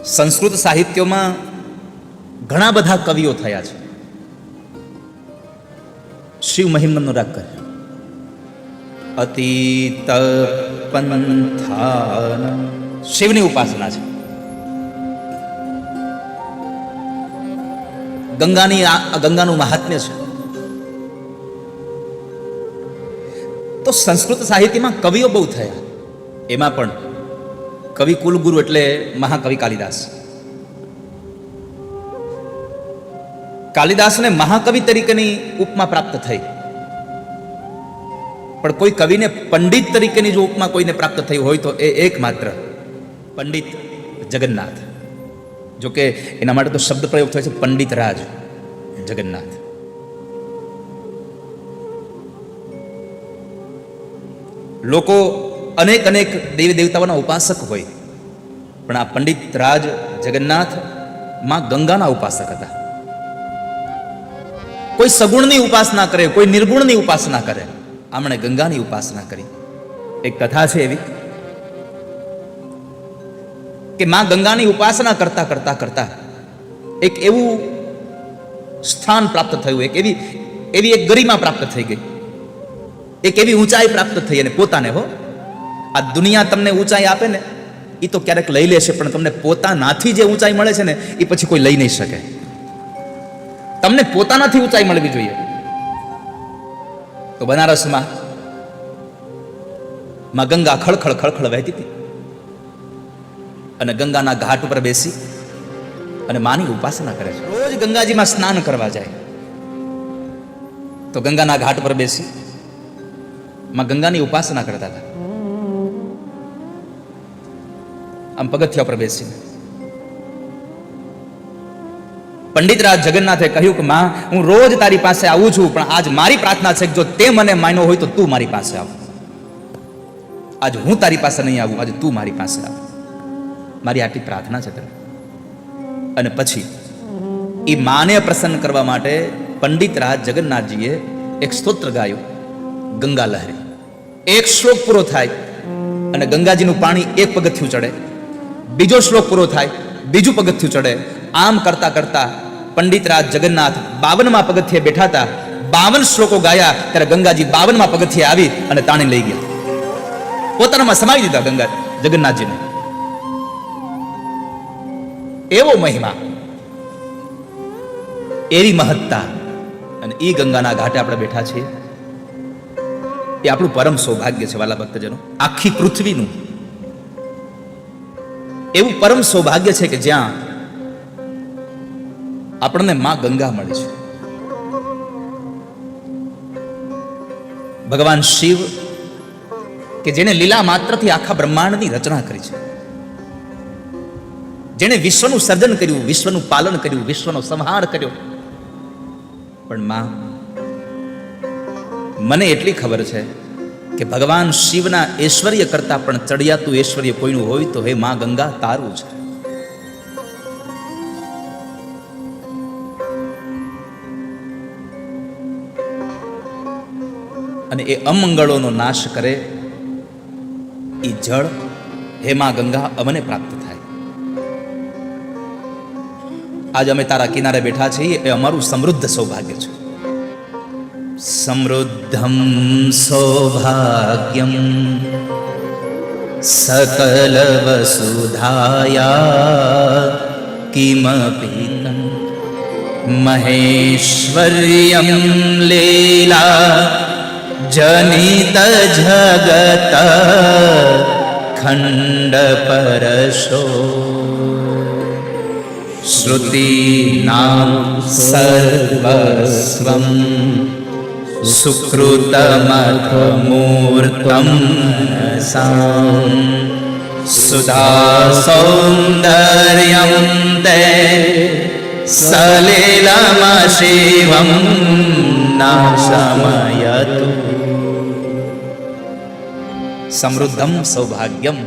સંસ્કૃત સાહિત્યમાં ઘણા બધા કવિઓ થયા છે. શિવ મહિમ્નનો રાગ કરે. અતીત પંથાન શિવની ઉપાસના છે. ગંગાનું મહાત્મ્ય છે. તો સંસ્કૃત સાહિત્યમાં કવિઓ બહુ થયા. એમાં પણ કવિ કુલગુરુ એટલે મહાકવિ કાલિદાસ. કાલિદાસને મહાકવિ તરીકેની ઉપમા પ્રાપ્ત થઈ, પણ કોઈ કવિને પંડિત તરીકેની જો ઉપમા કોઈને પ્રાપ્ત થઈ હોય તો એ એકમાત્ર પંડિત જગન્નાથ. જો કે એના માટે તો શબ્દ પ્રયોગ થાય છે પંડિત રાજ જગન્નાથ. લોકો અનેક અનેક દેવી દેવતાઓના ઉપાસક હોય, પણ આ પંડિત રાજ જગન્નાથ માં ગંગાના ઉપાસક હતા. કોઈ સગુણની ઉપાસના કરે, કોઈ નિર્ગુણની ઉપાસના કરે, આમણે ગંગાની ઉપાસના કરી. એક કથા છે એવી કે માં ગંગાની ઉપાસના કરતા કરતા કરતા એક એવું સ્થાન પ્રાપ્ત થયું, એવી એક ગરિમા પ્રાપ્ત થઈ ગઈ, એક એવી ઊંચાઈ પ્રાપ્ત થઈ. અને પોતાને આ દુનિયા તમને ઊંચાઈ આપે ને એ તો ક્યારેક લઈ લેશે, પણ તમને પોતાનાથી જે ઊંચાઈ મળે છે ને એ પછી કોઈ લઈ નહીં શકે. તમને પોતાનાથી ઊંચાઈ મળવી જોઈએ. તો બનારસમાં માં ગંગા ખળખળ ખળખળ વહેતી હતી, અને ગંગાના ઘાટ ઉપર બેસી અને માની ઉપાસના કરે છે. રોજ ગંગાજીમાં સ્નાન કરવા જાય તો ગંગાના ઘાટ પર બેસી માં ગંગાની ઉપાસના કરતા હતા. આમ પગથિયા પર બેસીને પંડિત રાજ જગન્નાથે કહ્યું કે માં, હું રોજ તારી પાસે આવું છું, પણ આજ મારી પ્રાર્થના છે કે જો તે મને માન્યો હોય તો તું મારી પાસે આવ. આજ હું તારી પાસે નહીં આવું, આજે તું મારી પાસે આવ. મારી આટલી પ્રાર્થના છે તને. અને પછી એ માને પ્રસન્ન કરવા માટે પંડિત રાજ જગન્નાથજીએ એક સ્તોત્ર ગાયું, ગંગા લહેરી. એક શ્લોક પૂરો થાય અને ગંગાજીનું પાણી એક પગથિયું ચડે, બીજો શ્લોક પૂરો થાય બીજું પગથિયું ચડે. આમ કરતા કરતા પંડિત રાજ જગન્નાથ 52માં પગથિયે બેઠા હતા. 52 શ્લોકો ગાયા ત્યારે ગંગાજી 52માં પગથિયે આવી અને તાણી લઈ ગયા. પોતાનામાં સમાવી દીધા ગંગા જગન્નાથજીને. એવો મહિમા, એવી મહત્તા, અને એ ગંગાના ઘાટે આપણે બેઠા છીએ. એ આપણું પરમ સૌભાગ્ય છે વાલા ભક્તજનો. આખી પૃથ્વીનું એવું પરમ સૌભાગ્ય છે કે જ્યાં આપણને માં ગંગા મળી છે. ભગવાન શિવ કે જેને લીલા માત્રથી આખા બ્રહ્માંડની રચના કરી છે, જેને વિશ્વનું સર્જન કર્યું, વિશ્વનું પાલન કર્યું, વિશ્વનો સંહાર કર્યો, પણ માં, મને એટલી ખબર છે કે ભગવાન શિવના ઐશ્વર્ય કરતા પણ ચડિયાતું ઐશ્વર્ય કોઈનું હોય તો હે માં ગંગા તારું છે. અને એ અમંગળોનો નાશ કરે એ જળ હે માં ગંગા અમને પ્રાપ્ત થાય. આજ અમે તારા કિનારે બેઠા છીએ, એ અમારું સમૃદ્ધ સૌભાગ્ય છે. સમૃદ્ધમ સૌભાગ્યમ સકલ વસુધાયા કિમપી મહેશ્વર્યમ લીલા જનિત જગત ખંડ પરશો શ્રુતિનામ સર્વસ્વમ સુકૃતમથમૂર્તમ સામ સુધા સૌંદર્યં તે સલિલમ શિવમ નાશમયતુ. સમૃદ્ધમ સૌભાગ્યમ